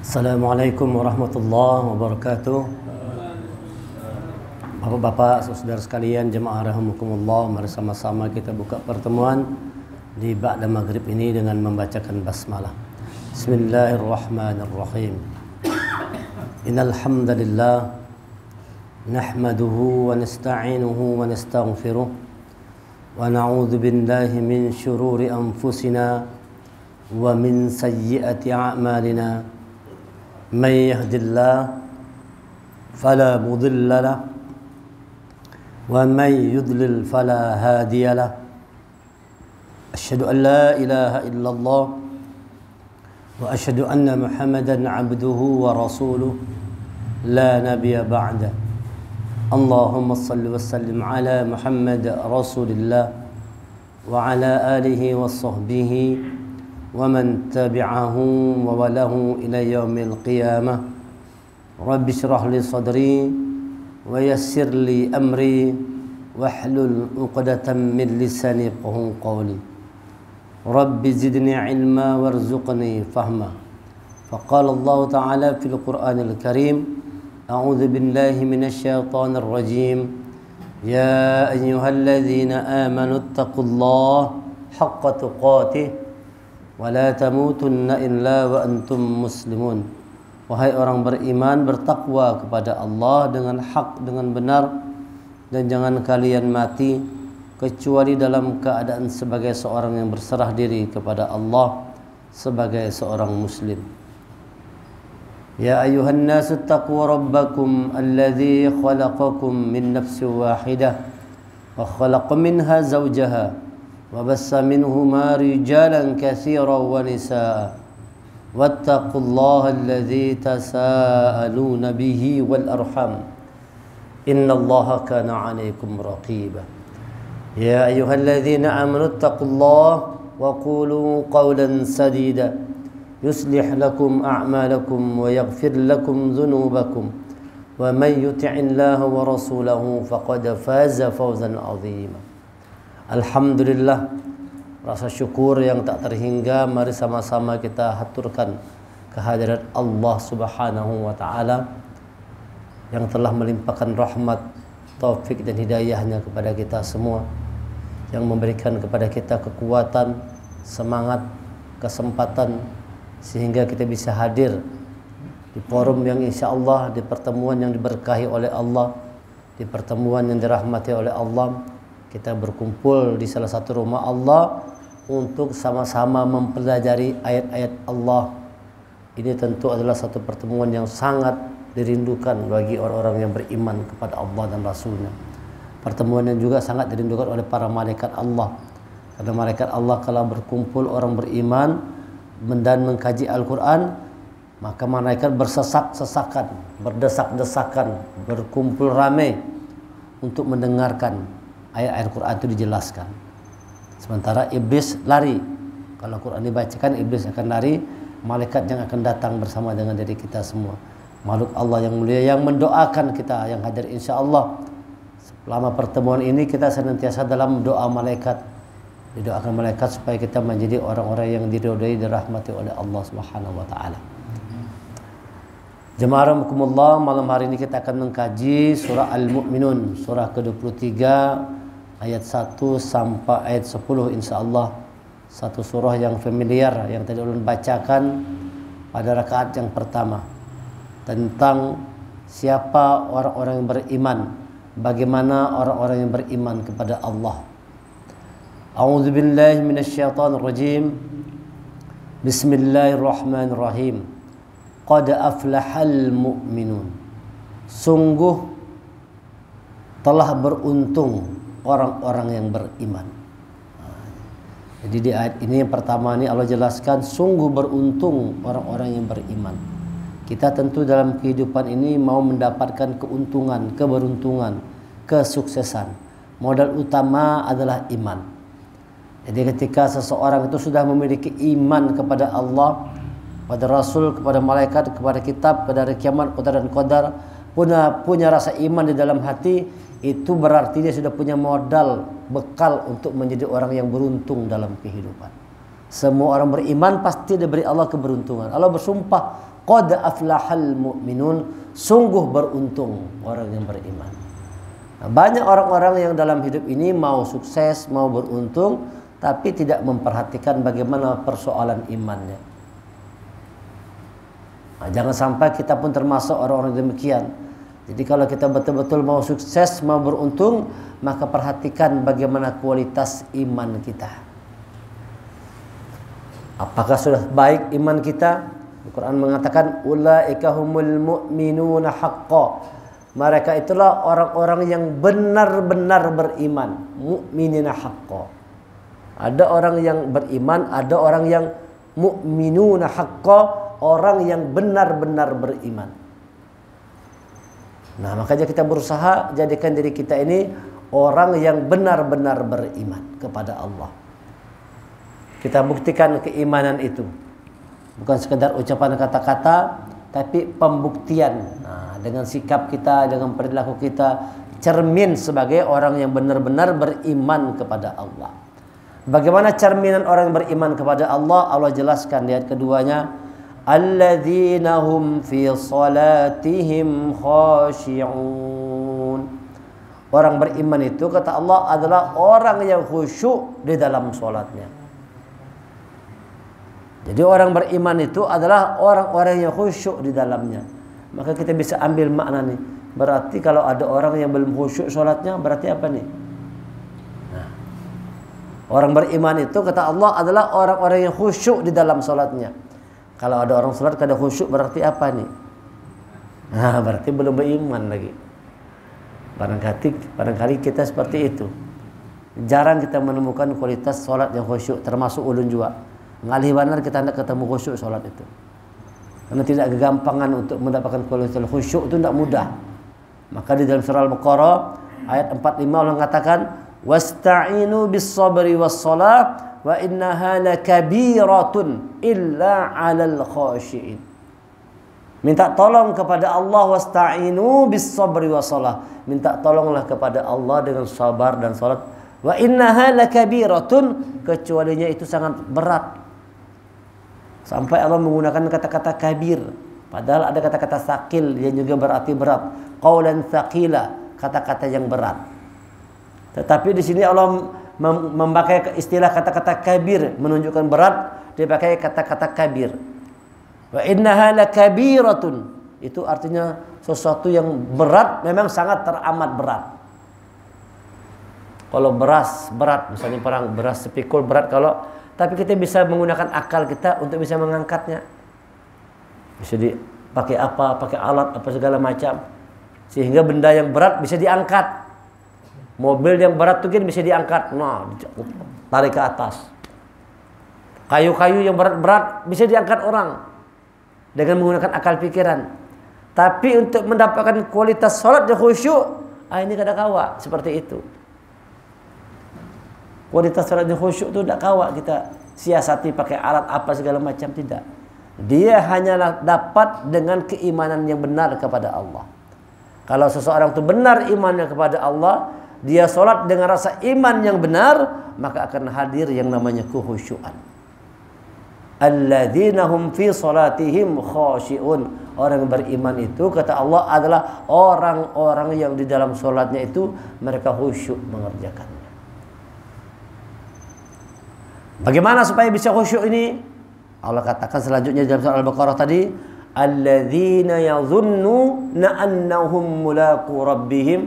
Assalamualaikum warahmatullahi wabarakatuh. Bapak-bapak, saudara sekalian, jemaah rahimakumullah, mari sama-sama kita buka pertemuan di ba'da maghrib ini dengan membacakan basmalah. Bismillahirrahmanirrahim. Innal hamdalillah nahmaduhu wa nasta'inuhu wa nastaghfiruh wa na'udzu billahi min shururi anfusina wa min sayyiati a'malina. Man yahdillahu fala mudilla lahu wa man yudlil fala hadiya lahu. Asyhadu an la ilaha illallah wa asyhadu anna Muhammadan abduhu wa rasuluh la nabiyya ba'da. Allahumma salli wa sallim ala Muhammad rasulillah wa ala alihi wa sahbihi ومن تبعه ووله إلى يوم القيامة. رب اشرح لي صدري ويسر لي أمري واحلل عقدة من لساني يفقهوا قولي. رب زدني علما وارزقني فهما. فقال الله تعالى في القرآن الكريم: أعوذ بالله من الشيطان الرجيم. يا أيها الذين آمنوا اتقوا الله حق تقاته wala tamutunna illa wa antum muslimun. Wahai orang beriman, bertakwa kepada Allah dengan hak, dengan benar, dan jangan kalian mati kecuali dalam keadaan sebagai seorang yang berserah diri kepada Allah, sebagai seorang muslim. Ya ayuhan nasu taqu rabbakum alladhi khalaqakum min nafsin wahidah wa khalaqa minha zawjaha وبث منهما رجالا كثيرا ونساء واتقوا الله الذي تساءلون به والأرحام إن الله كان عليكم رقيبا. يا أيها الذين آمنوا اتقوا الله وقولوا قولا سديدا يصلح لكم أعمالكم ويغفر لكم ذنوبكم ومن يطع الله ورسوله فقد فاز فوزا عظيما. Alhamdulillah, rasa syukur yang tak terhingga mari sama-sama kita haturkan kehadirat Allah Subhanahu wa taala yang telah melimpahkan rahmat, taufik dan hidayahnya kepada kita semua, yang memberikan kepada kita kekuatan, semangat, kesempatan sehingga kita bisa hadir di forum yang insya-Allah, di pertemuan yang diberkahi oleh Allah, di pertemuan yang dirahmati oleh Allah. Kita berkumpul di salah satu rumah Allah untuk sama-sama mempelajari ayat-ayat Allah. Ini tentu adalah satu pertemuan yang sangat dirindukan bagi orang-orang yang beriman kepada Allah dan Rasulnya. Pertemuan yang juga sangat dirindukan oleh para malaikat Allah. Karena malaikat Allah kalau berkumpul orang beriman dan mengkaji Al-Quran, maka malaikat bersesak-sesakan, berdesak-desakan, berkumpul ramai untuk mendengarkan ayat-ayat Quran itu dijelaskan. Sementara iblis lari. Kalau Quran dibacakan, iblis akan lari, malaikat yang akan datang bersama dengan diri kita semua. Makhluk Allah yang mulia yang mendoakan kita yang hadir insya-Allah. Selama pertemuan ini kita senantiasa dalam doa malaikat. Didoakan malaikat supaya kita menjadi orang-orang yang diridhai dan dirahmati oleh Allah Subhanahu wa taala. Jemaah rahimakumullah, malam hari ini kita akan mengkaji surah Al-Mu'minun, surah ke-23 ayat 1 sampai ayat 10 insyaallah. Satu surah yang familiar yang tadi ulun bacakan pada rakaat yang pertama tentang siapa orang-orang yang beriman, bagaimana orang-orang yang beriman kepada Allah. A'udzubillahi minasyaitonirrajim. Bismillahirrahmanirrahim. Qad aflahal mu'minun. Sungguh telah beruntung orang-orang yang beriman. Jadi di ayat ini yang pertama ini Allah jelaskan sungguh beruntung orang-orang yang beriman. Kita tentu dalam kehidupan ini mau mendapatkan keuntungan, keberuntungan, kesuksesan. Modal utama adalah iman. Jadi ketika seseorang itu sudah memiliki iman kepada Allah, kepada Rasul, kepada malaikat, kepada kitab, kepada hari kiamat, qadar dan qadar, punya rasa iman di dalam hati, itu berarti dia sudah punya modal bekal untuk menjadi orang yang beruntung dalam kehidupan. Semua orang beriman pasti diberi Allah keberuntungan. Allah bersumpah, qad aflahal mu'minun, sungguh beruntung orang yang beriman. Nah, banyak orang-orang yang dalam hidup ini mau sukses, mau beruntung, tapi tidak memperhatikan bagaimana persoalan imannya. Nah, jangan sampai kita pun termasuk orang-orang demikian. Jadi kalau kita betul-betul mau sukses, mau beruntung, maka perhatikan bagaimana kualitas iman kita. Apakah sudah baik iman kita? Al-Quran mengatakan, ulaika humul mu'minuna haqqan. Mereka itulah orang-orang yang benar-benar beriman. Mu'minina haqqan. Ada orang yang beriman, ada orang yang mu'minuna haqqan, orang yang benar-benar beriman. Nah, makanya kita berusaha jadikan diri kita ini orang yang benar-benar beriman kepada Allah. Kita buktikan keimanan itu. Bukan sekedar ucapan kata-kata, tapi pembuktian. Nah, dengan sikap kita, dengan perilaku kita, cermin sebagai orang yang benar-benar beriman kepada Allah. Bagaimana cerminan orang yang beriman kepada Allah? Allah jelaskan di ayat keduanya, alladzina hum fi salatihim khashi'un. Orang beriman itu kata Allah adalah orang yang khusyuk di dalam salatnya. Jadi orang beriman itu adalah orang-orang yang khusyuk di dalamnya. Maka kita bisa ambil makna nih. Berarti kalau ada orang yang belum khusyuk salatnya, berarti apa nih? Nah, orang beriman itu kata Allah adalah orang-orang yang khusyuk di dalam salatnya. Kalau ada orang salat kada khusyuk berarti apa nih? Nah, berarti belum beriman lagi. Barangkali kita seperti itu. Jarang kita menemukan kualitas salat yang khusyuk, termasuk ulun juga. Ngalih benar kita hendak ketemu khusyuk salat itu. Karena tidak kegampangan untuk mendapatkan kualitas khusyuk itu tidak mudah. Maka di dalam surah Al-Baqarah ayat 45 Allah mengatakan, wasta'inu bis sabri was salah wa innaha lakabiratun illa 'alal khashiin. Minta tolong kepada Allah, wasta'inu bis sabri was salah. Minta tolonglah kepada Allah dengan sabar dan salat. Wa innaha lakabiratun, kecualinya itu sangat berat. Sampai Allah menggunakan kata-kata kabir, padahal ada kata-kata sakil yang juga berarti berat. Qaulan tsaqila, kata-kata yang berat. Tetapi di sini Allah memakai istilah kata-kata kabir menunjukkan berat, dipakai kata-kata kabir. Wa innaha lakabiratun, itu artinya sesuatu yang berat, memang sangat teramat berat. Kalau beras berat, misalnya perang beras sepikul berat, tapi kita bisa menggunakan akal kita untuk bisa mengangkatnya. Bisa dipakai apa, pakai alat apa segala macam, sehingga benda yang berat bisa diangkat. Mobil yang berat tuh kan bisa diangkat, nah, tarik ke atas. Kayu-kayu yang berat-berat bisa diangkat orang dengan menggunakan akal pikiran. Tapi untuk mendapatkan kualitas salat yang khusyuk, ini kada kawa seperti itu. Kualitas salat yang khusyuk itu tidak kawa kita siasati pakai alat apa segala macam, tidak. Dia hanyalah dapat dengan keimanan yang benar kepada Allah. Kalau seseorang itu benar imannya kepada Allah, dia salat dengan rasa iman yang benar, maka akan hadir yang namanya kekhusyuan. Alladzina hum fi salatihim khashi'un. Orang yang beriman itu kata Allah adalah orang-orang yang di dalam salatnya itu mereka khusyuk mengerjakannya. Bagaimana supaya bisa khusyuk ini? Allah katakan selanjutnya dalam surah Al-Baqarah tadi, alladzina yadhunnuna annahum mulaqu rabbihim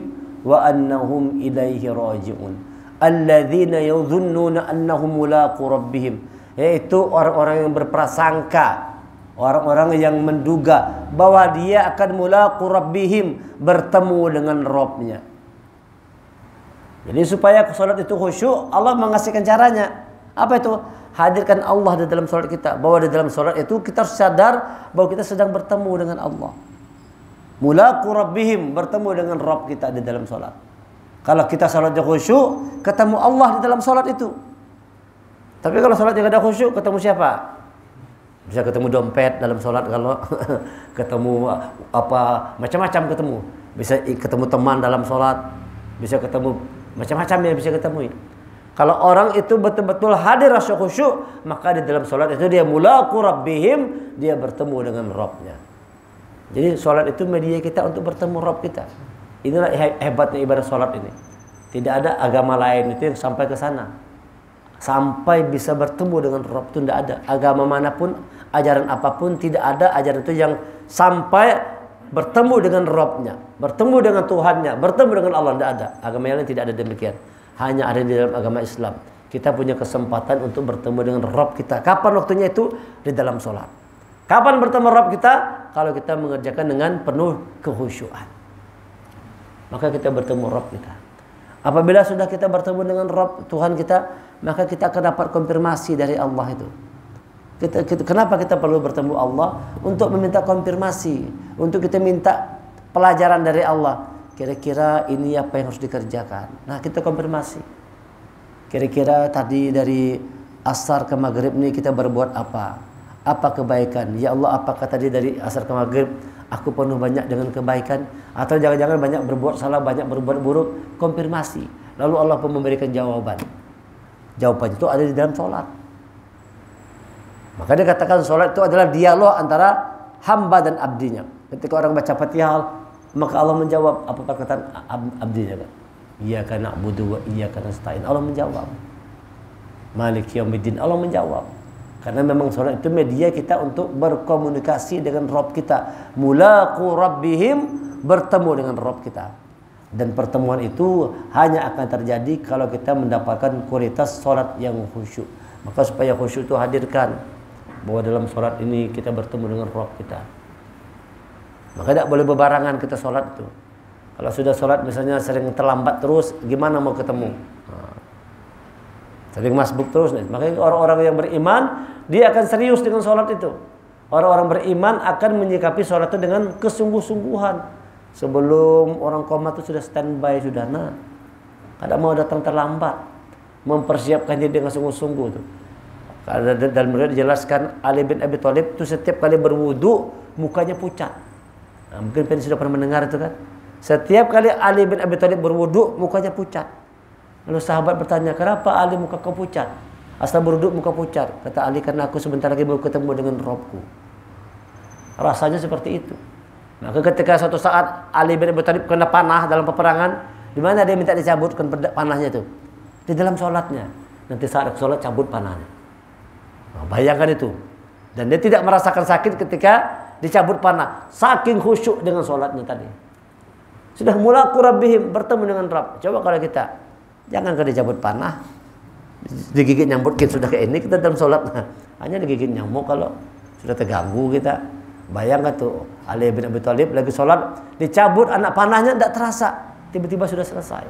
wa annahum ilaihi raji'un. Alladzina yadhunnuna annahum mulaqu rabbihim, yaitu orang-orang yang berprasangka, orang-orang yang menduga bahwa dia akan mulaqu rabbihim, bertemu dengan Rabb-nya. Jadi supaya salat itu khusyuk, Allah mengasihkan caranya. Apa itu? Hadirkan Allah di dalam salat kita. Bahwa di dalam salat itu kita harus sadar bahwa kita sedang bertemu dengan Allah. Mulaqu rabbihim, bertemu dengan Rabb kita di dalam salat. Kalau kita salatnya khusyuk, ketemu Allah di dalam salat itu. Tapi kalau salatnya tidak ada khusyuk, ketemu siapa? Bisa ketemu dompet dalam salat, kalau ketemu apa macam-macam ketemu. Bisa ketemu teman dalam salat, bisa ketemu macam-macam ya bisa ketemu. Kalau orang itu betul-betul hadir rasa khusyuk, maka di dalam solat itu dia mulaqu rabbihim, dia bertemu dengan Rabbnya. Jadi solat itu media kita untuk bertemu Rabb kita. Inilah hebatnya ibadah solat ini. Tidak ada agama lain itu yang sampai ke sana. Sampai bisa bertemu dengan Rabb itu tidak ada. Agama manapun, ajaran apapun, tidak ada ajaran itu yang sampai bertemu dengan Rabbnya, bertemu dengan Tuhannya, bertemu dengan Allah. Tidak ada. Agama yang lain tidak ada demikian. Hanya ada di dalam agama Islam. Kita punya kesempatan untuk bertemu dengan Rabb kita. Kapan waktunya itu? Di dalam solat. Kapan bertemu Rabb kita? Kalau kita mengerjakan dengan penuh kekhusyuan. Maka kita bertemu Rabb kita. Apabila sudah kita bertemu dengan Rabb Tuhan kita, maka kita akan dapat konfirmasi dari Allah itu. Kenapa kita perlu bertemu Allah? Untuk meminta konfirmasi, untuk kita minta pelajaran dari Allah. Kira-kira ini apa yang harus dikerjakan. Nah, kita konfirmasi. Kira-kira tadi dari asar ke maghrib ini kita berbuat apa? Apa kebaikan? Ya Allah, apakah tadi dari asar ke maghrib aku penuh banyak dengan kebaikan? Atau jangan-jangan banyak berbuat salah, banyak berbuat buruk? Konfirmasi. Lalu Allah pun memberikan jawaban. Jawaban itu ada di dalam sholat. Maka dia katakan sholat itu adalah dialog antara hamba dan abdinya. Ketika orang baca Fatihah, maka Allah menjawab apa perkataan abdinya kan? Iyyaka na'budu wa iyyaka nasta'in. Allah menjawab. Maliki yaumiddin. Allah menjawab. Karena memang sholat itu media kita untuk berkomunikasi dengan Rabb kita. Mulaqu rabbihim, bertemu dengan Rabb kita. Dan pertemuan itu hanya akan terjadi kalau kita mendapatkan kualitas sholat yang khusyuk. Maka supaya khusyuk itu hadirkan bahwa dalam sholat ini kita bertemu dengan Rabb kita. Maka tidak boleh berbarangan kita sholat itu. Kalau sudah sholat misalnya sering terlambat terus, gimana mau ketemu? Sering masbuk terus. Makanya orang-orang yang beriman, dia akan serius dengan sholat itu. Orang-orang beriman akan menyikapi sholat itu dengan kesungguh-sungguhan. Sebelum orang koma itu sudah standby, sudah kadang mau datang terlambat, mempersiapkan diri dengan sungguh-sungguh itu. Dalam riwayat dijelaskan Ali bin Abi Thalib itu setiap kali berwudu mukanya pucat. Nah, mungkin kalian sudah pernah mendengar itu kan? Setiap kali Ali bin Abi Thalib berwudu mukanya pucat. Lalu sahabat bertanya, kenapa Ali muka kau pucat? Asal berwudu muka pucat. Kata Ali, karena aku sebentar lagi mau ketemu dengan Robku. Rasanya seperti itu. Maka ketika suatu saat Ali bin Abi Thalib kena panah dalam peperangan, di mana dia minta dicabutkan panahnya itu? Di dalam sholatnya. Nanti saat sholat cabut panahnya. Nah, bayangkan itu. Dan dia tidak merasakan sakit ketika dicabut panah. Saking khusyuk dengan sholatnya tadi. Sudah mulaqu rabbihim, bertemu dengan Rabb. Coba kalau kita, jangan kalau dicabut panah, digigit nyamuk kita sudah kayak ini, kita dalam sholat. Hanya digigit nyamuk kalau sudah terganggu kita. Bayangkan tuh, Ali bin Abi Thalib lagi sholat, dicabut anak panahnya tidak terasa. Tiba-tiba sudah selesai.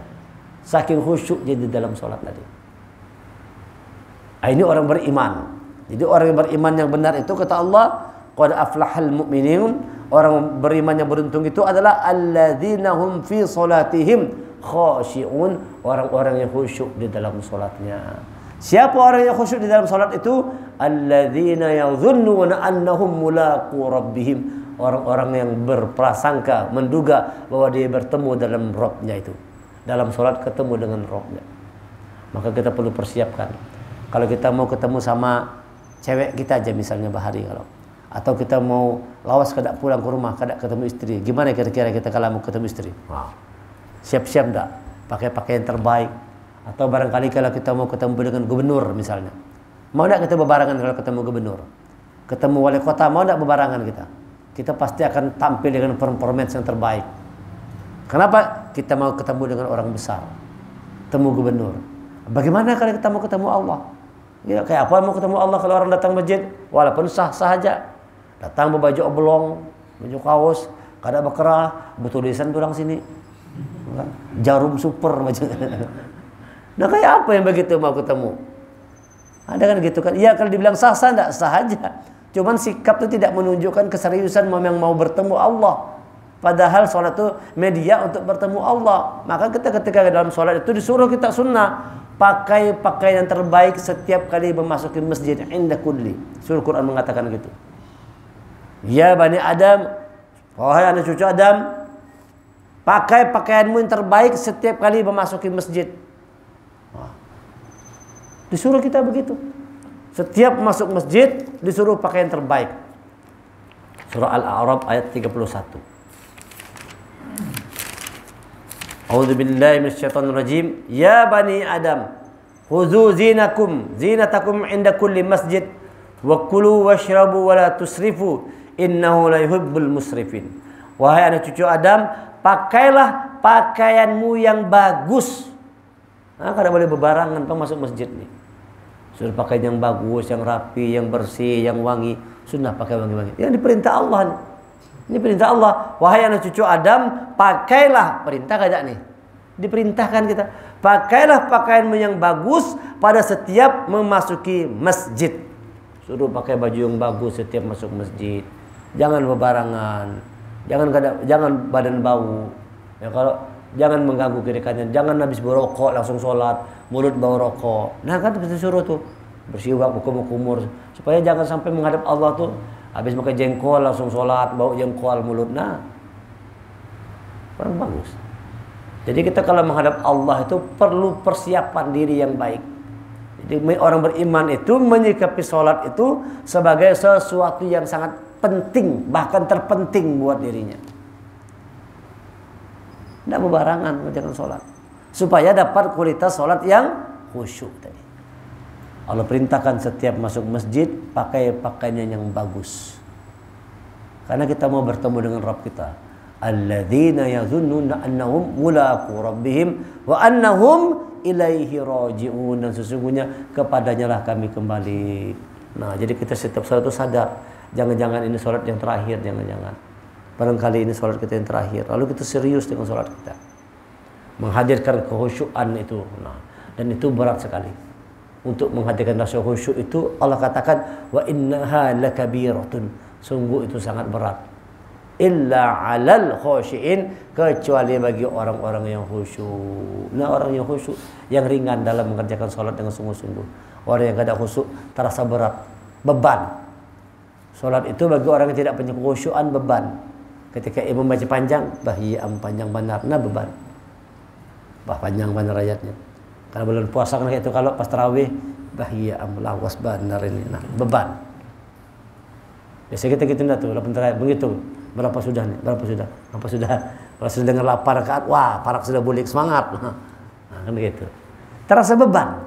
Saking khusyuk jadi dalam sholat tadi. Ini orang beriman. Jadi orang yang beriman yang benar itu kata Allah, qad aflahal mu'minun, orang beriman yang beruntung itu adalah alladzina hum fi salatihim khashi'un, orang-orang yang khusyuk di dalam salatnya. Siapa orang yang khusyuk di dalam salat itu? Alladzina yadhunnuna annahum mulaqu rabbihim, orang-orang yang berprasangka, menduga bahwa dia bertemu dalam Rabb-nya itu. Dalam salat ketemu dengan Rabb-nya. Maka kita perlu persiapkan. Kalau kita mau ketemu sama cewek kita aja misalnya bahari kalau, atau kita mau lawas kada pulang ke rumah, kada ketemu istri, gimana kira-kira kita kalau mau ketemu istri? Siap-siap enggak? Pakai pakaian terbaik. Atau barangkali kalau kita mau ketemu dengan gubernur misalnya, mau enggak kita berbarangan kalau ketemu gubernur? Ketemu wali kota, mau enggak berbarangan kita? Kita pasti akan tampil dengan performance yang terbaik. Kenapa? Kita mau ketemu dengan orang besar, ketemu gubernur. Bagaimana kalau kita mau ketemu Allah? Ya, kayak apa mau ketemu Allah kalau orang datang masjid? Walaupun sah-sah aja. Datang berbaju oblong, baju kaos, kada bekerah, betul tulisan orang sini. Jarum super macam. Nah, kayak apa yang begitu mau ketemu? Ada kan gitu kan? Iya, kalau dibilang sah-sah enggak sah aja. Cuman sikap itu tidak menunjukkan keseriusan memang mau bertemu Allah. Padahal sholat itu media untuk bertemu Allah. Maka kita ketika dalam sholat itu disuruh kita sunnah pakai pakaian yang terbaik setiap kali memasuki masjid inda kulli. Surah Quran mengatakan gitu. Ya Bani Adam, wahai anak cucu Adam, pakai pakaianmu yang terbaik setiap kali memasuki masjid. Disuruh kita begitu. Setiap masuk masjid disuruh pakaian terbaik. Surah Al-A'raf ayat 31. A'udzubillahi minasyaitonirrajim. Ya bani Adam, khudzu zinatakum 'inda kulli masjid wa kulu washrabu wa la tusrifu innahu la yuhibbul musrifin. Wahai anak cucu Adam, pakailah pakaianmu yang bagus. Nah, kada boleh bebarangan masuk masjid nih. Suruh pakai yang bagus, yang rapi, yang bersih, yang wangi. Sunnah pakai wangi-wangi. Yang diperintah Allah nih. Ini perintah Allah. Wahai anak cucu Adam, pakailah. Perintah kada nih? Diperintahkan kita. Pakailah pakaianmu yang bagus pada setiap memasuki masjid. Suruh pakai baju yang bagus setiap masuk masjid. Jangan bebarangan. Jangan badan bau. Ya, kalau jangan mengganggu kiri kanan. Jangan habis berokok langsung sholat, mulut bau rokok. Nah kan kita suruh tuh bersiwak, berkumur-kumur, supaya jangan sampai menghadap Allah tuh habis makan jengkol langsung sholat, bau jengkol mulut. Nah, kurang bagus. Jadi kita kalau menghadap Allah itu perlu persiapan diri yang baik. Jadi orang beriman itu menyikapi sholat itu sebagai sesuatu yang sangat penting, bahkan terpenting buat dirinya. Tidak bebarangan mengerjakan sholat, supaya dapat kualitas sholat yang khusyuk tadi. Allah perintahkan setiap masuk masjid pakai pakaian yang bagus, karena kita mau bertemu dengan Rabb kita. Alladzina yazunnuna annahum mulaqu rabbihim wa annahum ilaihi raji'un, dan sesungguhnya kepadanya lah kami kembali. Nah, jadi kita setiap sholat itu sadar, jangan-jangan ini sholat yang terakhir, jangan-jangan. Barangkali ini sholat kita yang terakhir. Lalu kita serius dengan sholat kita, menghadirkan kehusyuan itu. Nah, dan itu berat sekali. Untuk menghadirkan rasa khusyuk itu Allah katakan wa innaha lakabiratun, sungguh itu sangat berat. Illa 'alal khashiin, kecuali bagi orang-orang yang khusyuk. Nah, orang yang khusyuk, yang ringan dalam mengerjakan sholat dengan sungguh-sungguh. Orang yang tidak khusyuk terasa berat, beban. Sholat itu bagi orang yang tidak punya khusyuan beban. Ketika imam baca panjang, bahiyam panjang benar, nah beban. Bah panjang benar ayatnya. Kalau bulan puasa kan itu, kalau pas tarawih, bahiyam lawas benar ini, nah beban. Biasa kita gitu tuh, 8 tarawih begitu. Berapa sudah nih? Berapa sudah? Apa sudah? Kalau sudah dengar 8 rakaat, wah, parak sudah bulik, semangat. Nah, kan begitu. Terasa beban.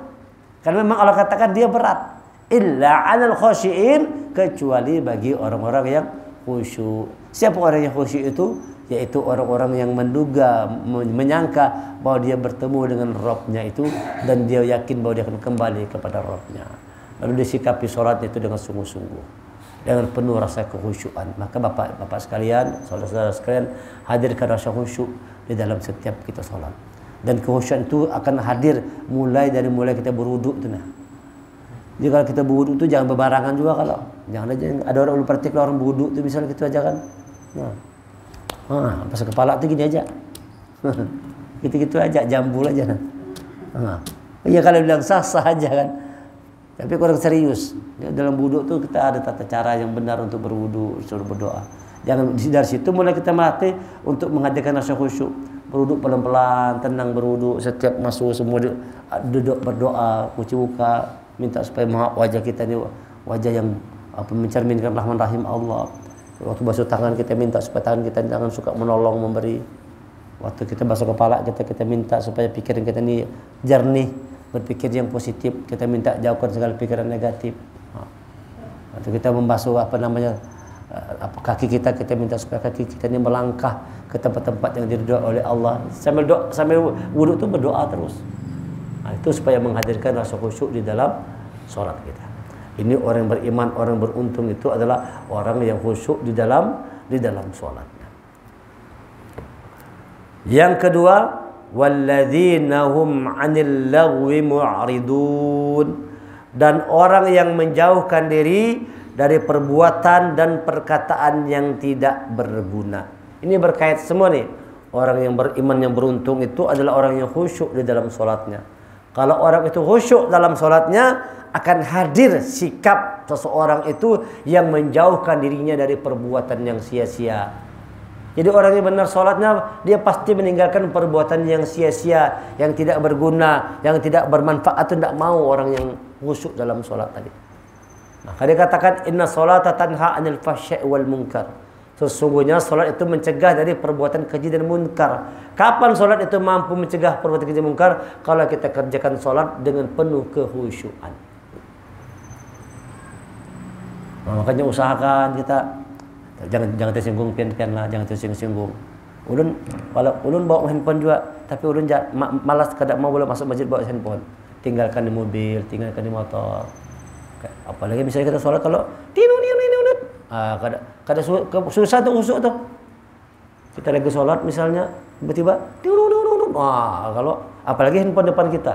Karena memang Allah katakan dia berat. Illa 'alal khashiin, kecuali bagi orang-orang yang khusyuk. Siapa orang yang khusyuk itu? Yaitu orang-orang yang menduga, menyangka bahwa dia bertemu dengan Rabb-nya itu, dan dia yakin bahwa dia akan kembali kepada Rabb-nya. Lalu disikapi sholatnya itu dengan sungguh-sungguh, dengan penuh rasa kekhusyuan. Maka bapak-bapak sekalian, saudara-saudara sekalian, hadirkan rasa khusyuk di dalam setiap kita sholat. Dan kekhusyuan itu akan hadir mulai kita berwudhu itu. Nah, jadi kalau kita berwudhu itu jangan bebarangan juga. Kalau jangan aja ada orang praktik orang berwudhu itu misalnya gitu aja kan. Nah, pas kepala tuh gini aja. Gitu-gitu aja, jambul aja. Nah. Iya, kalau bilang sah aja kan. Tapi kurang serius. Dalam wudu tuh kita ada tata cara yang benar untuk berwudu, suruh berdoa. Jangan dari situ mulai kita mati untuk menghadirkan rasa khusyuk. Berwudu pelan-pelan, tenang berwudu, setiap masuk semua duduk berdoa, cuci muka, minta supaya wajah kita ini wajah yang mencerminkan rahman rahim Allah. Waktu basuh tangan kita minta supaya tangan kita jangan suka menolong, memberi. Waktu kita basuh kepala kita minta supaya pikiran kita ini jernih, berpikir yang positif. Kita minta jauhkan segala pikiran negatif. Waktu kita membasuh kaki kita minta supaya kaki kita ini melangkah ke tempat-tempat yang diridhoi oleh Allah. Sambil wudu itu berdoa terus. Nah, itu supaya menghadirkan rasa khusyuk di dalam sholat kita. Ini orang beriman, orang beruntung itu adalah orang yang khusyuk di dalam sholatnya. Yang kedua, walladzina hum 'anil lagwi mu'ridun, dan orang yang menjauhkan diri dari perbuatan dan perkataan yang tidak berguna. Ini berkait semua nih. Orang yang beriman yang beruntung itu adalah orang yang khusyuk di dalam sholatnya. Kalau orang itu khusyuk dalam sholatnya, akan hadir sikap seseorang itu yang menjauhkan dirinya dari perbuatan yang sia-sia, Jadi orang yang benar sholatnya, dia pasti meninggalkan perbuatan yang sia-sia, yang tidak berguna, yang tidak bermanfaat. Itu tidak mau orang yang khusyuk dalam sholat tadi. Maka dia katakan inna sholata tanha 'anil fahsya'i wal munkar. Sesungguhnya sholat itu mencegah dari perbuatan keji dan munkar. Kapan sholat itu mampu mencegah perbuatan keji dan munkar? Kalau kita kerjakan sholat dengan penuh kekhusyuan. Nah, makanya usahakan kita jangan tersinggung pian-pian lah, jangan tersinggung. Ulun bawa handphone juga, tapi ulun malas kada mau boleh masuk masjid bawa handphone. Tinggalkan di mobil, tinggalkan di motor. Apalagi misalnya kita sholat kalau kada susah tuh khusyuk tuh. Kita lagi sholat misalnya tiba-tiba kalau apalagi handphone depan kita.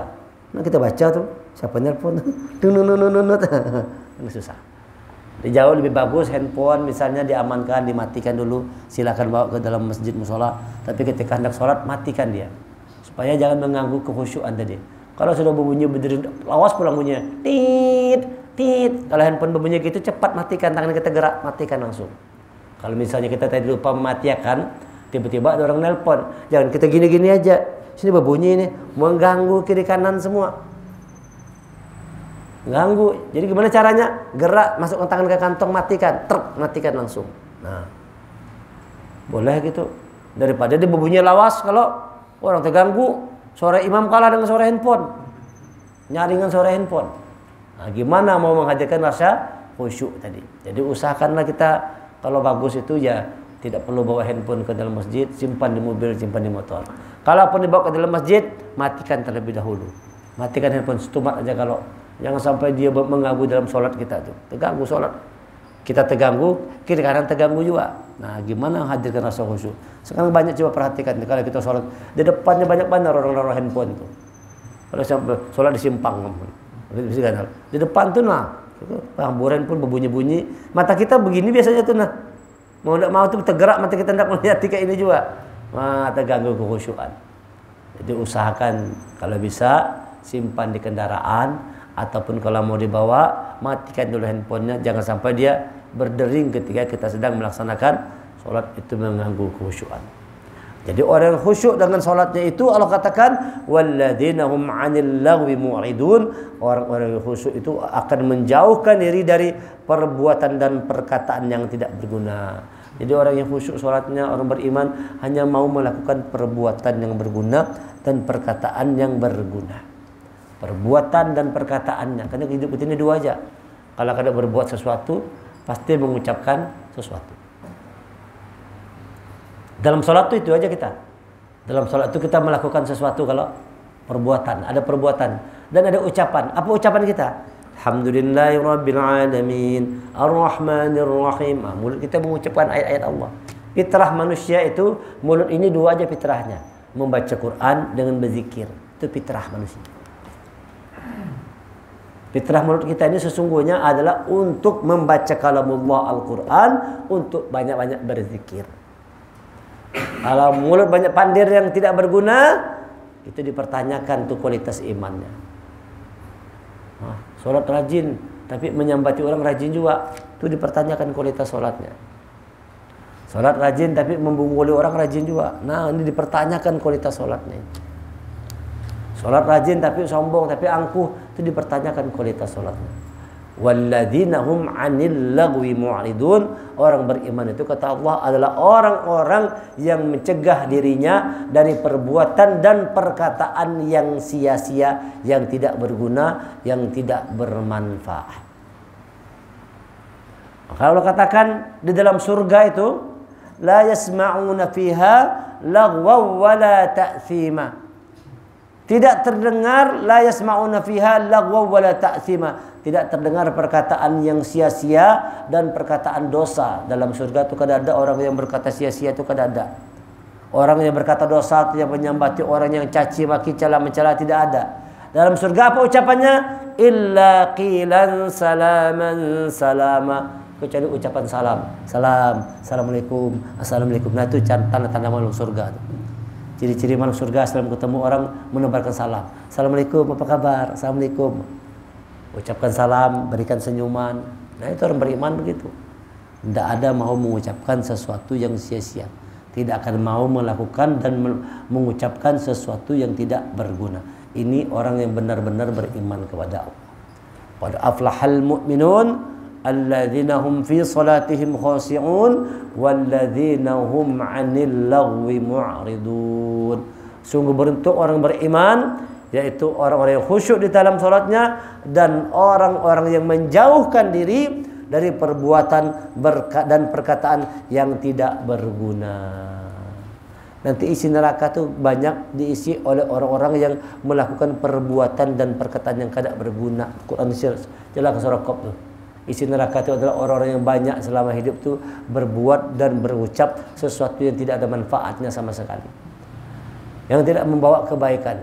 Nah kita baca tuh siapa nelpon ini susah. Jauh lebih bagus handphone misalnya diamankan, dimatikan dulu, silakan bawa ke dalam masjid musola. Tapi ketika hendak sholat matikan dia supaya jangan mengganggu kekhusyuan tadi. Kalau sudah berbunyi berdiri lawas pulang bunyinya tit. Kalau handphone berbunyi gitu cepat matikan, tangan kita gerak matikan langsung. Kalau misalnya kita tadi lupa mematikan, tiba-tiba ada orang nelpon, jangan kita gini-gini aja. Sini berbunyi ini mengganggu kiri kanan semua. Ganggu. Jadi gimana caranya? Gerak, masukkan tangan ke kantong, matikan, matikan langsung. Nah, boleh gitu. Daripada dia berbunyi lawas, kalau orang terganggu, suara imam kalah dengan suara handphone, nyaringan suara handphone. Nah, gimana mau menghadirkan rasa khusyuk tadi? Jadi usahakanlah kita kalau bagus itu ya tidak perlu bawa handphone ke dalam masjid, simpan di mobil, simpan di motor. Kalaupun dibawa ke dalam masjid, matikan terlebih dahulu. Matikan handphone setumat aja kalau jangan sampai dia mengganggu dalam sholat kita tuh. Terganggu sholat. Kita terganggu, kiri kanan terganggu juga. Nah, gimana menghadirkan rasa khusyuk? Sekarang banyak coba perhatikan kalau kita sholat di depannya banyak orang-orang handphone tuh. Kalau sampai sholat di simpang, di depan tuh nah, hamburan pun berbunyi-bunyi. Mata kita begini biasanya tuh nah. Mau tidak mau tuh tergerak mata kita hendak melihat kayak ini juga. Nah, terganggu kekhusyuan. Jadi usahakan kalau bisa simpan di kendaraan ataupun kalau mau dibawa matikan dulu handphonenya, jangan sampai dia berdering ketika kita sedang melaksanakan sholat itu mengganggu kekhusyuan. Jadi orang yang khusyuk dengan sholatnya itu Allah katakan walladzina hum 'anil lagwi mu'ridun. Orang-orang yang khusyuk itu akan menjauhkan diri dari perbuatan dan perkataan yang tidak berguna. Jadi orang yang khusyuk sholatnya, orang beriman hanya mau melakukan perbuatan yang berguna dan perkataan yang berguna. Perbuatan dan perkataannya, karena hidup ini dua aja. Kalau kada berbuat sesuatu pasti mengucapkan sesuatu. Dalam sholat itu aja kita. Dalam sholat itu kita melakukan sesuatu kalau perbuatan. Ada perbuatan. Dan ada ucapan. Apa ucapan kita? Alhamdulillahirabbil alamin. Ar-Rahmanir-Rahim. Nah, mulut kita mengucapkan ayat-ayat Allah. Fitrah manusia itu, mulut ini dua aja fitrahnya. Membaca Quran dengan berzikir. Itu fitrah manusia. Fitrah mulut kita ini sesungguhnya adalah untuk membaca kalamullah Al-Quran, untuk banyak-banyak berzikir. Kalau mulut banyak pandir yang tidak berguna, itu dipertanyakan tuh kualitas imannya. Nah, sholat rajin, tapi menyambati orang rajin juga, itu dipertanyakan kualitas sholatnya. Sholat rajin, tapi membungkuli orang rajin juga. Nah, ini dipertanyakan kualitas sholatnya. Sholat rajin, tapi sombong, tapi angkuh, itu dipertanyakan kualitas sholatnya. Walladzina hum 'anil lagwi mu'ridun. Orang beriman itu kata Allah adalah orang-orang yang mencegah dirinya dari perbuatan dan perkataan yang sia-sia, yang tidak berguna, yang tidak bermanfaat. Kalau katakan di dalam surga itu la yasma'una fiha lagwa wala ta'thima. Tidak terdengar la yasma'una fiha lagwa wala ta'thima. Tidak terdengar perkataan yang sia-sia dan perkataan dosa. Dalam surga itu kada ada orang yang berkata sia-sia, itu kada ada. Orang yang berkata dosa, yang menyambati orang yang caci maki, cela mencela, tidak ada. Dalam surga apa ucapannya? Illa qilan salaman salama. Kecuali ucapan salam. Salam, assalamualaikum, assalamualaikum. Nah itu tanda-tanda makhluk surga. Ciri-ciri makhluk surga setelah ketemu orang menebarkan salam. Assalamualaikum, apa kabar? Assalamualaikum. Ucapkan salam, berikan senyuman. Nah itu orang beriman begitu. Tidak ada mau mengucapkan sesuatu yang sia-sia. tidak akan mau melakukan dan mengucapkan sesuatu yang tidak berguna. Ini orang yang benar-benar beriman kepada Allah. Qad aflahal mu'minun alladzina hum fi salatihim khashi'un walladzina hum 'anil lagwi mu'ridun. Sungguh beruntung orang beriman, yaitu orang-orang yang khusyuk di dalam salatnya dan orang-orang yang menjauhkan diri dari perbuatan dan perkataan yang tidak berguna. Nanti isi neraka tuh banyak diisi oleh orang-orang yang melakukan perbuatan dan perkataan yang tidak berguna. Quran jelas surah Qaf tuh. Isi neraka itu adalah orang-orang yang banyak selama hidup tuh berbuat dan berucap sesuatu yang tidak ada manfaatnya sama sekali. Yang tidak membawa kebaikan.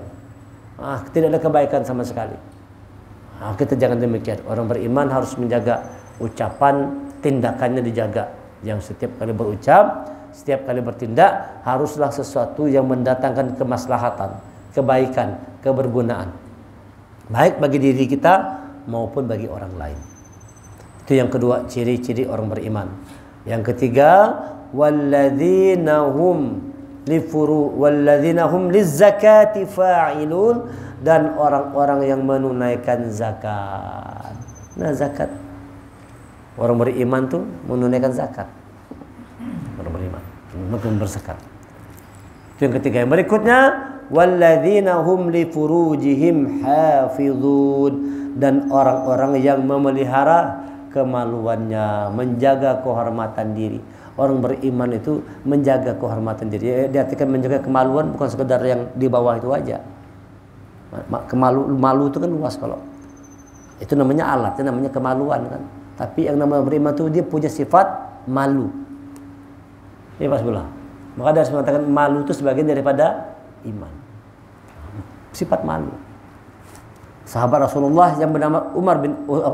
Tidak ada kebaikan sama sekali. Kita jangan demikian. Orang beriman harus menjaga ucapan, tindakannya dijaga. Yang setiap kali berucap, setiap kali bertindak haruslah sesuatu yang mendatangkan kemaslahatan, kebaikan, kebergunaan, baik bagi diri kita maupun bagi orang lain. Itu yang kedua, ciri-ciri orang beriman. Yang ketiga, walladzina hum lizzakati fa'ilun, dan orang-orang yang menunaikan zakat. Nah, zakat, orang beriman tuh menunaikan zakat. Orang beriman mungkin berzakat. Itu yang ketiga. Yang berikutnya, walladzina hum li furujihim hafizun, dan orang-orang yang memelihara kemaluannya, menjaga kehormatan diri. Orang beriman itu menjaga kehormatan diri. Diartikan menjaga kemaluan bukan sekedar yang di bawah itu aja. Malu itu kan luas, kalau itu namanya alat, itu namanya kemaluan kan. Tapi yang namanya beriman itu dia punya sifat malu. Ini pas bola. Maka dia harus mengatakan malu itu sebagian daripada iman. Sifat malu. Sahabat Rasulullah yang bernama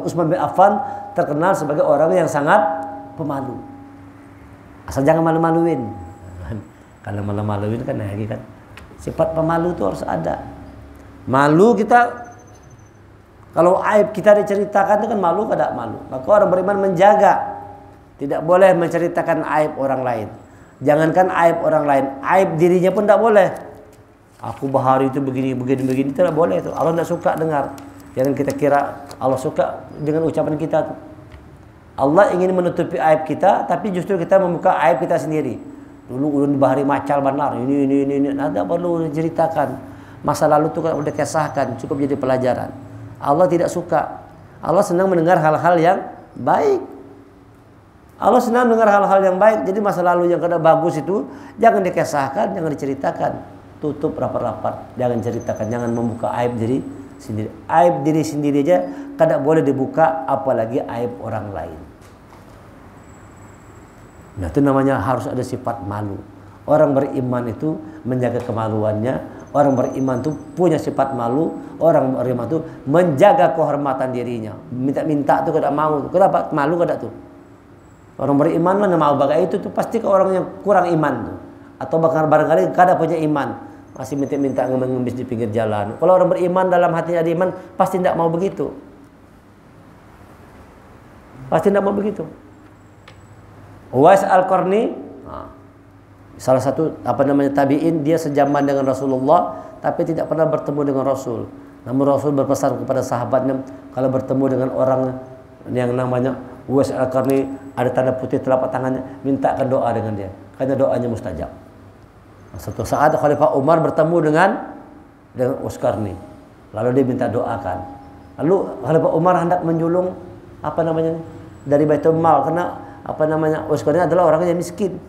Utsman bin Affan terkenal sebagai orang yang sangat pemalu. Asal jangan malu-maluin. Kalau malu-maluin kan lagi kan. Sifat pemalu itu harus ada. Malu kita, kalau aib kita diceritakan itu kan malu, kada malu. Maka orang beriman menjaga, tidak boleh menceritakan aib orang lain. Jangankan aib orang lain, aib dirinya pun tidak boleh. Aku bahari itu begini, tidak boleh itu. Allah tidak suka dengar. Jangan kita kira Allah suka dengan ucapan kita tuh. Allah ingin menutupi aib kita, tapi justru kita membuka aib kita sendiri. Dulu ulun bahari macal benar, ini, tidak perlu diceritakan. Masa lalu itu kan udah kisahkan, cukup jadi pelajaran. Allah tidak suka. Allah senang mendengar hal-hal yang baik. Allah senang mendengar hal-hal yang baik. Jadi masa lalu yang kada bagus itu jangan dikisahkan, jangan diceritakan. Tutup rapat-rapat, jangan ceritakan, jangan membuka aib diri sendiri. Aib diri sendiri aja kada boleh dibuka, apalagi aib orang lain. Nah, itu namanya harus ada sifat malu. Orang beriman itu menjaga kemaluannya. Orang beriman itu punya sifat malu. Orang beriman itu menjaga kehormatan dirinya. Minta-minta itu kada mau. Kenapa? Malu kada tuh. Orang beriman mana mau bagai itu tuh pasti ke orang yang kurang iman tuh. Atau barangkali kada punya iman, masih minta-minta ngemis di pinggir jalan. Kalau orang beriman dalam hatinya ada iman, pasti tidak mau begitu. Pasti tidak mau begitu. Uwais Al-Qarni, salah satu tabi'in, dia sejaman dengan Rasulullah tapi tidak pernah bertemu dengan Rasul. Namun Rasul berpesan kepada sahabatnya, kalau bertemu dengan orang yang namanya Uwais Al-Qarni, ada tanda putih telapak tangannya, mintakan doa dengan dia, karena doanya mustajab. Suatu saat Khalifah Umar bertemu dengan Uwais Al-Qarni, lalu dia minta doakan. Lalu Khalifah Umar hendak menjulung dari Baitul Mal, karena Uwais Al-Qarni adalah orang yang miskin.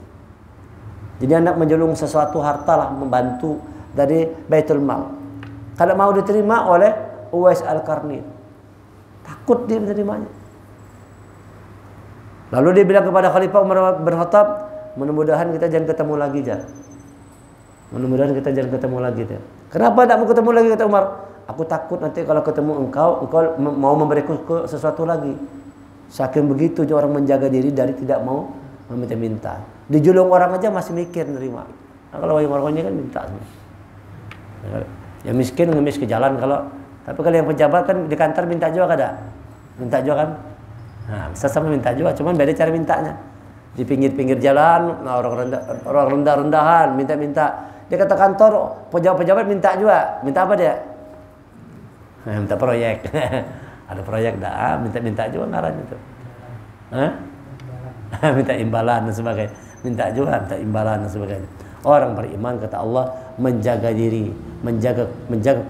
Jadi hendak menjulung sesuatu harta lah, membantu dari Baitul Mal. Kalau mau diterima oleh Uwais Al-Qarni, takut dia menerimanya. Lalu dia bilang kepada Khalifah Umar bin Khattab, mudah-mudahan kita jangan ketemu lagi, mudah-mudahan kita jangan ketemu lagi. Kenapa tidak mau ketemu lagi, kata Umar? Aku takut nanti kalau ketemu engkau mau memberiku sesuatu lagi. Saking begitu orang menjaga diri dari tidak mau meminta-minta. Dijulung orang aja masih mikir nerima. Nah, kalau orang-orangnya kan minta. Ya miskin ngemis ke jalan tapi kalau yang pejabat kan di kantor minta juga kada. Minta juga kan. Nah, bisa sama minta juga, cuman beda cara mintanya. di pinggir-pinggir jalan, nah orang rendah-rendahan minta-minta. Dia kata kantor, pejabat-pejabat minta juga. Minta apa dia? Minta proyek. Ada proyek dah, minta-minta juga ngarannya itu. Minta imbalan dan sebagainya. Minta juga, minta imbalan dan sebagainya. Orang beriman kata Allah menjaga diri, menjaga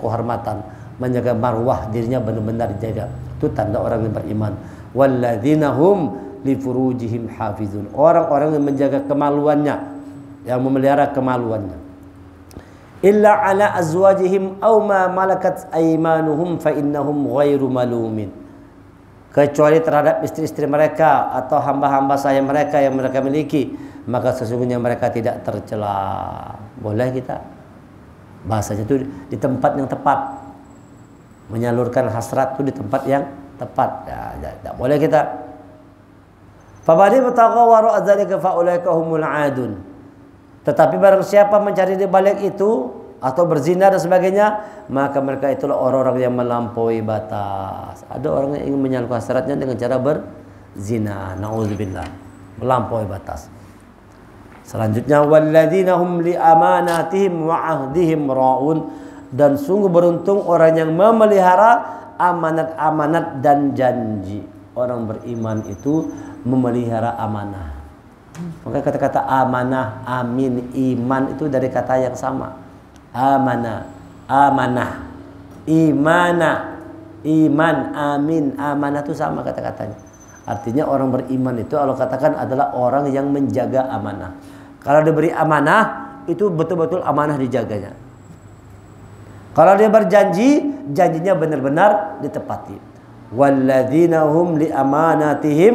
kehormatan, menjaga marwah dirinya benar-benar dijaga. Itu tanda orang yang beriman. Walladzina hum li furujihim hafizun. Orang-orang yang menjaga kemaluannya, yang memelihara kemaluannya. Illa ala azwajihim aw ma malakat aymanuhum fa innahum ghairu malumin. Kecuali terhadap istri-istri mereka atau hamba-hamba sahaya mereka yang mereka miliki, maka sesungguhnya mereka tidak tercela. Boleh kita bahasanya itu di tempat yang tepat, menyalurkan hasrat itu di tempat yang tepat. Ya, boleh kita. Fabadi batagha wara dzalika fa ulaika humul adun. Tetapi barang siapa mencari di balik itu atau berzina dan sebagainya, maka mereka itulah orang-orang yang melampaui batas. Ada orang yang ingin menyalurkan hasratnya dengan cara berzina, naudzubillah, melampaui batas. Selanjutnya walladzina hum li amanatihim wa ahdihim raun, dan sungguh beruntung orang yang memelihara amanat-amanat dan janji. Orang beriman itu memelihara amanah. Maka kata-kata amanah, amin, iman itu dari kata yang sama. Amanah, amanah, imana, iman, amin, amanah itu sama kata-katanya. Artinya orang beriman itu Allah katakan adalah orang yang menjaga amanah. Kalau diberi amanah itu betul-betul amanah dijaganya. Kalau dia berjanji, janjinya benar-benar ditepati. Walladzina hum li amanatihim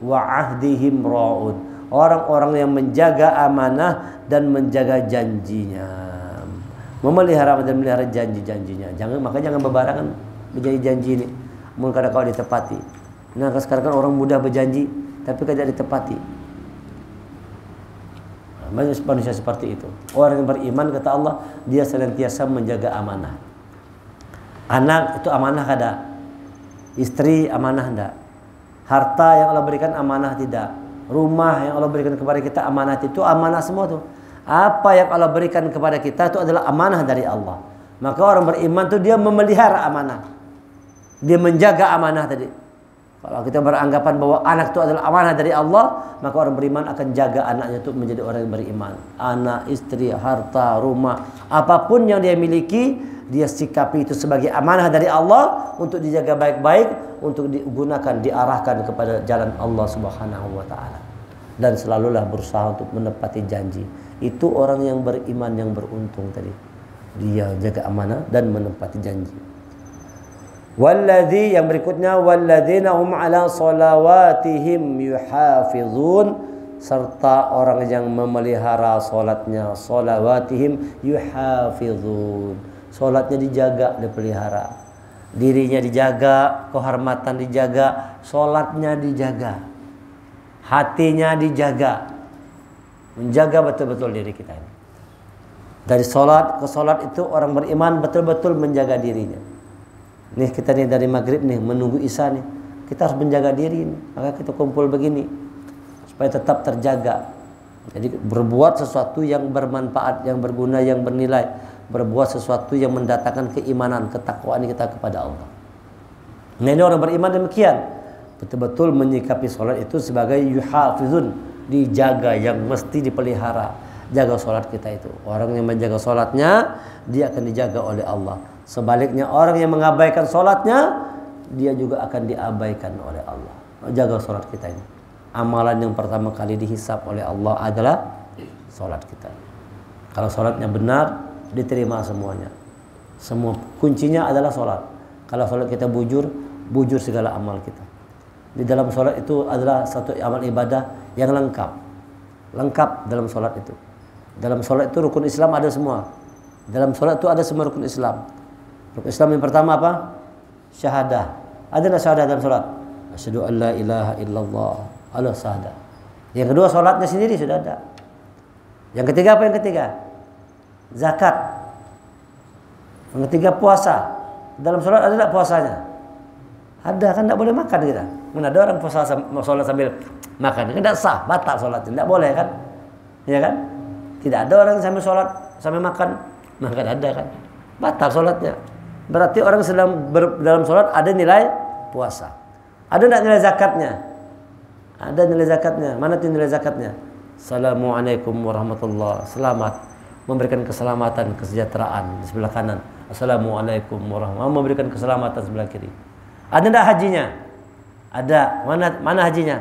wa ahdihim raun. Orang-orang yang menjaga amanah dan menjaga janjinya, memelihara dan melihara janji-janjinya. Makanya jangan bebarangan berjanji-janji ini. Mungkin kalau ditepati. Nah, sekarang kan orang mudah berjanji tapi tidak ditepati. Banyak manusia seperti itu. Orang yang beriman kata Allah, dia senantiasa menjaga amanah. Anak itu amanah kada? Istri amanah tidak? Harta yang Allah berikan amanah tidak? Rumah yang Allah berikan kepada kita amanah, itu amanah semua tuh. Apa yang Allah berikan kepada kita itu adalah amanah dari Allah. Maka orang beriman tuh dia memelihara amanah. Dia menjaga amanah tadi. Kalau kita beranggapan bahwa anak itu adalah amanah dari Allah, maka orang beriman akan jaga anaknya itu menjadi orang yang beriman. Anak, istri, harta, rumah, apapun yang dia miliki, dia sikapi itu sebagai amanah dari Allah untuk dijaga baik-baik, untuk digunakan, diarahkan kepada jalan Allah Subhanahu wa taala. Dan selalulah berusaha untuk menepati janji. Itu orang yang beriman yang beruntung tadi. Dia jaga amanah dan menepati janji. Walladzi, yang berikutnya, walladzina hum ala salawatihim yuhafizun, serta orang yang memelihara salatnya. Salawatihim yuhafizun, salatnya dijaga, dipelihara. Dirinya dijaga, kehormatan dijaga, salatnya dijaga, hatinya dijaga, menjaga betul-betul diri kita ini. Dari salat ke salat itu orang beriman betul-betul menjaga dirinya. Nih kita nih dari maghrib nih menunggu isya nih, kita harus menjaga diri nih. Maka kita kumpul begini supaya tetap terjaga. Jadi berbuat sesuatu yang bermanfaat, yang berguna, yang bernilai, berbuat sesuatu yang mendatangkan keimanan, ketakwaan kita kepada Allah. Nah, ini orang beriman demikian, betul-betul menyikapi sholat itu sebagai yuhafizun, dijaga, yang mesti dipelihara. Jaga sholat kita itu. Orang yang menjaga sholatnya, dia akan dijaga oleh Allah. Sebaliknya orang yang mengabaikan sholatnya, dia juga akan diabaikan oleh Allah. Jaga sholat kita ini. Amalan yang pertama kali dihisab oleh Allah adalah sholat kita. Kalau sholatnya benar, diterima semuanya. Semua kuncinya adalah sholat. Kalau sholat kita bujur, bujur segala amal kita. Di dalam sholat itu adalah satu amal ibadah yang lengkap. Lengkap dalam sholat itu. Dalam sholat itu rukun Islam ada semua. Dalam sholat itu ada semua rukun Islam. Rukun Islam yang pertama apa? Syahadah. Ada nggak syahadah dalam sholat? Asyhadu an la ilaha illallah. Allah syahadah. Yang kedua sholatnya sendiri sudah ada. Yang ketiga apa yang ketiga? Zakat. Yang ketiga puasa. Dalam sholat ada tak puasanya? Ada, kan tidak boleh makan kita. Mana ada orang puasa sholat sambil makan? Tidak sah, batal sholatnya. Tidak boleh kan? Ya kan? Tidak ada orang sambil sholat sambil makan. Makan ada kan? Batal sholatnya. Berarti orang sedang dalam sholat ada nilai puasa. Ada tidak nilai zakatnya? Ada nilai zakatnya. Mana tuh nilai zakatnya? Assalamualaikum warahmatullahi. Selamat, memberikan keselamatan, kesejahteraan di sebelah kanan. Assalamualaikum warahmatullahi. Memberikan keselamatan sebelah kiri. Ada tidak hajinya? Ada. Mana hajinya?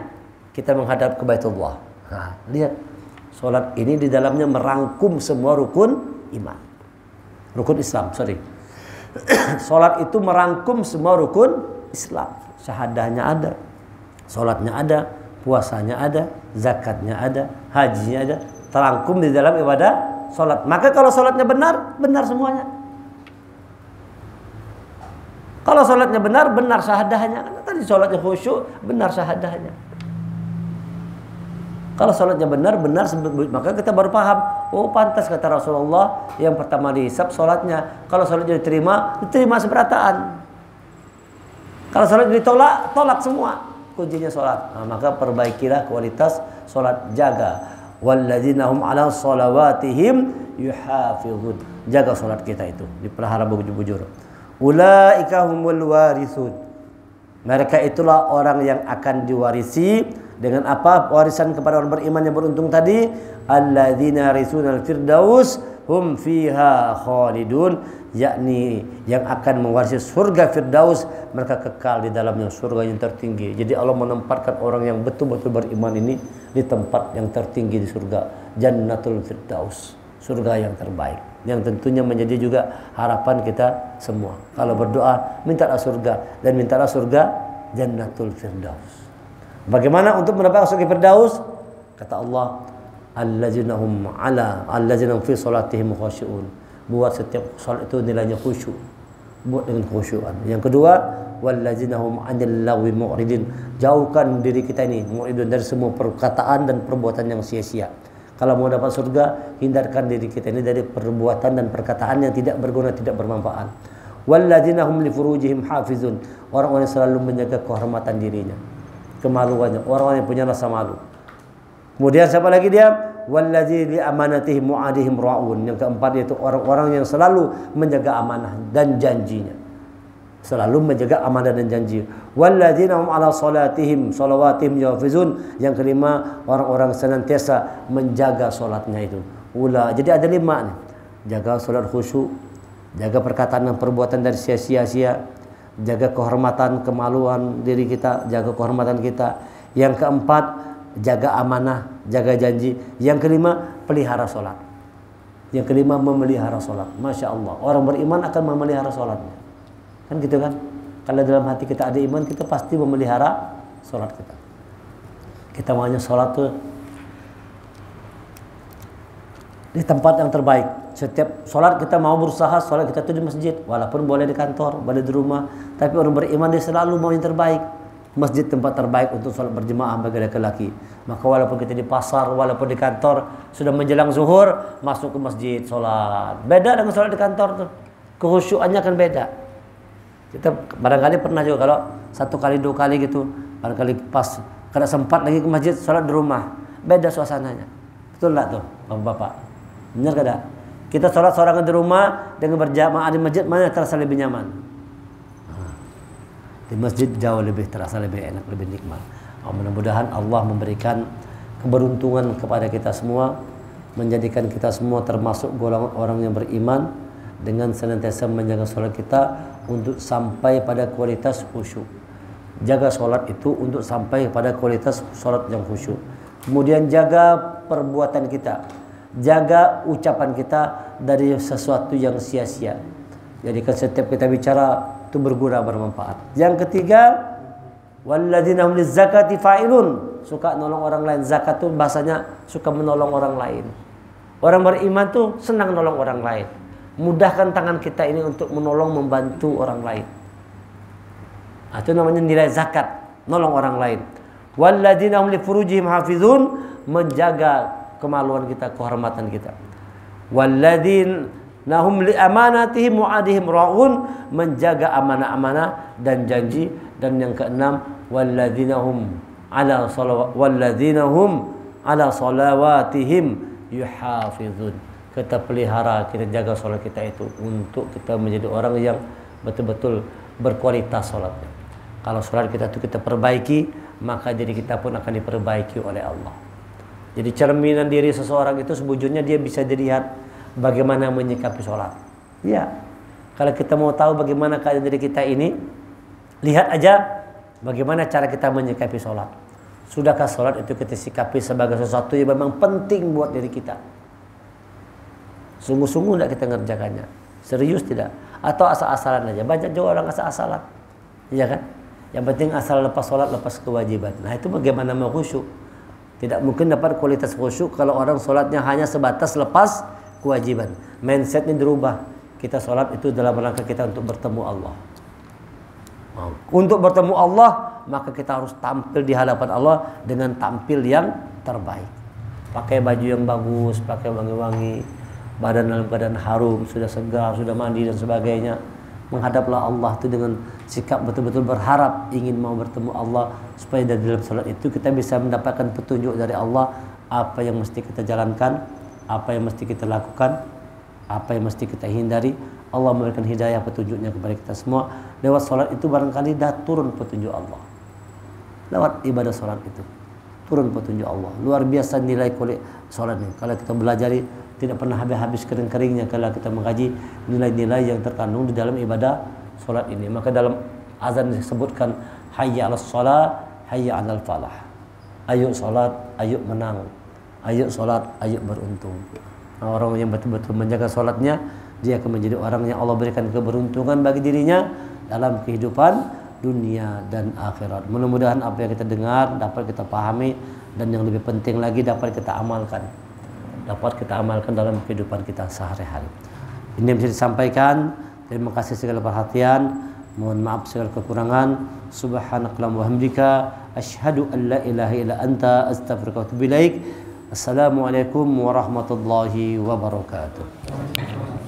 Kita menghadap ke Baitullah. Nah, lihat, sholat ini di dalamnya merangkum semua rukun iman, rukun Islam. Sholat itu merangkum semua rukun Islam. Syahadahnya ada, sholatnya ada, puasanya ada, zakatnya ada, hajinya ada, terangkum di dalam ibadah sholat. Maka kalau sholatnya benar, benar semuanya. Kalau sholatnya benar, benar syahadahnya. Karena tadi sholatnya khusyuk, benar syahadahnya. Kalau sholatnya benar, maka kita baru paham. Oh, pantas kata Rasulullah, yang pertama dihisab sholatnya. Kalau sholatnya diterima seberataan. Kalau sholatnya ditolak, tolak semua. Kuncinya sholat. Nah, maka perbaikilah kualitas sholat, jaga. Walladzina hum ala sholawatihim yuhafizun. Jaga sholat kita itu, dipelihara bujur-bujur. Ulaika humul warithun. Mereka itulah orang yang akan diwarisi dengan apa? Warisan kepada orang beriman yang beruntung tadi. Alladzina risunal firdaus hum fiha khalidun, yakni yang akan mewarisi surga firdaus, mereka kekal di dalamnya, surga yang tertinggi. Jadi Allah menempatkan orang yang betul-betul beriman ini di tempat yang tertinggi di surga, Jannatul Firdaus, surga yang terbaik, yang tentunya menjadi juga harapan kita semua. Kalau berdoa, mintalah surga, dan mintalah surga Jannatul Firdaus. Bagaimana untuk mendapatkan surga Firdaus? Kata Allah, allazina hum fi salatihim khushu'un. Buat setiap salat itu nilainya khusyuk. Buat dengan khusyuan. Yang kedua, wallazina hum 'anil lagwi mu'ridin. Jauhkan diri kita ini mu'ridun dari semua perkataan dan perbuatan yang sia-sia. Kalau mau dapat surga, hindarkan diri kita ini dari perbuatan dan perkataan yang tidak berguna, tidak bermanfaat. Walladzina hum li furujihim hafizun. Orang-orang yang selalu menjaga kehormatan dirinya, kemaluannya, orang-orang yang punya rasa malu. Kemudian siapa lagi dia? Wallazi li amanatihim mu'adihim ra'un. Yang keempat yaitu orang-orang yang selalu menjaga amanah dan janjinya. Selalu menjaga amanah dan janji. Walladzina hum ala salawatihim yahfizun. Yang kelima, orang-orang senantiasa menjaga salatnya itu. Jadi ada 5 nih. Jaga salat khusyuk, jaga perkataan dan perbuatan dari sia-sia, jaga kehormatan, kemaluan diri kita, jaga kehormatan kita. Yang keempat, jaga amanah, jaga janji. Yang kelima, pelihara sholat. Yang kelima, memelihara sholat. Masya Allah, orang beriman akan memelihara sholatnya. Kan gitu kan? Kalau dalam hati kita ada iman, kita pasti memelihara sholat kita. Kita maunya sholat tuh di tempat yang terbaik. Setiap sholat kita mau berusaha sholat kita tuh di masjid, walaupun boleh di kantor, boleh di rumah. Tapi orang beriman dia selalu mau yang terbaik. Masjid tempat terbaik untuk sholat berjemaah bagi laki-laki. Maka walaupun kita di pasar, walaupun di kantor, sudah menjelang zuhur, masuk ke masjid sholat. Beda dengan sholat di kantor tuh, kehusyuannya akan beda. Kita barangkali pernah juga kalau 1 kali 2 kali gitu, barangkali pas kada sempat lagi ke masjid, sholat di rumah, beda suasananya. Betul nggak tuh, bapak-bapak? Benar kada? Kita sholat sorangan di rumah dengan berjamaah di masjid, mana terasa lebih nyaman? Di masjid jauh lebih terasa lebih enak, lebih nikmat. Mudah-mudahan Allah memberikan keberuntungan kepada kita semua, menjadikan kita semua termasuk golongan orang yang beriman, dengan senantiasa menjaga sholat kita untuk sampai pada kualitas khusyuk. Jaga sholat itu untuk sampai pada kualitas sholat yang khusyuk. Kemudian jaga perbuatan kita, jaga ucapan kita dari sesuatu yang sia-sia. Jadikan setiap kita bicara itu berguna, bermanfaat. Yang ketiga, walladzina hum lizakati fa'ilun. Suka nolong orang lain. Zakat itu bahasanya suka menolong orang lain. Orang beriman tuh senang nolong orang lain. Mudahkan tangan kita ini untuk menolong, membantu orang lain. Itu namanya nilai zakat, nolong orang lain. Walladzina hum li furujihim hafizun, menjaga kemaluan kita, kehormatan kita. Walladzina hum li amanatihim mu'adihim ra'un, menjaga amanah-amanah dan janji. Dan yang keenam, walladzina hum ala salawatihim yuhafizun. Kita pelihara, kita jaga salat kita itu untuk kita menjadi orang yang betul-betul berkualitas salatnya. Kalau salat kita itu kita perbaiki, maka diri kita pun akan diperbaiki oleh Allah. Jadi cerminan diri seseorang itu sebujurnya dia bisa dilihat bagaimana menyikapi salat. Ya. Kalau kita mau tahu bagaimana keadaan diri kita ini, lihat aja bagaimana cara kita menyikapi salat. Sudahkah salat itu kita sikapi sebagai sesuatu yang memang penting buat diri kita? Sungguh-sungguh tidak kita ngerjakannya? Serius tidak? Atau asal-asalan aja? Banyak juga orang asal-asalan, iya kan? Yang penting asal lepas salat, lepas kewajiban. Nah itu bagaimana mau khusyuk? Tidak mungkin dapat kualitas khusyuk kalau orang salatnya hanya sebatas lepas kewajiban. Mindsetnya dirubah. Kita salat itu dalam rangka kita untuk bertemu Allah. Untuk bertemu Allah, maka kita harus tampil di hadapan Allah dengan tampil yang terbaik. Pakai baju yang bagus, pakai wangi-wangi, badan dalam keadaan harum, sudah segar, sudah mandi dan sebagainya. Menghadaplah Allah itu dengan sikap betul-betul berharap ingin mau bertemu Allah, supaya dari dalam salat itu kita bisa mendapatkan petunjuk dari Allah apa yang mesti kita jalankan, apa yang mesti kita lakukan, apa yang mesti kita hindari. Allah memberikan hidayah petunjuknya kepada kita semua. Lewat salat itu barangkali dah turun petunjuk Allah. Lewat ibadah salat itu turun petunjuk Allah. Luar biasa nilai kulit salat ini. Kalau kita belajar tidak pernah habis-habis kering-keringnya kalau kita mengkaji nilai-nilai yang terkandung di dalam ibadah salat ini. Maka dalam azan disebutkan hayya 'alas shalah, hayya 'alal falah. Ayo salat, ayo menang. Ayo salat, ayo beruntung. Nah, orang yang betul-betul menjaga salatnya, dia akan menjadi orang yang Allah berikan keberuntungan bagi dirinya dalam kehidupan dunia dan akhirat. Mudah-mudahan apa yang kita dengar dapat kita pahami, dan yang lebih penting lagi dapat kita amalkan. Dapat kita amalkan dalam kehidupan kita sehari-hari. Ini yang bisa disampaikan. Terima kasih segala perhatian. Mohon maaf segala kekurangan. Subhanakallahumma wa hamdika asyhadu an la ilaha illa anta astaghfiruka wa atubu ilaik. Assalamualaikum warahmatullahi wabarakatuh.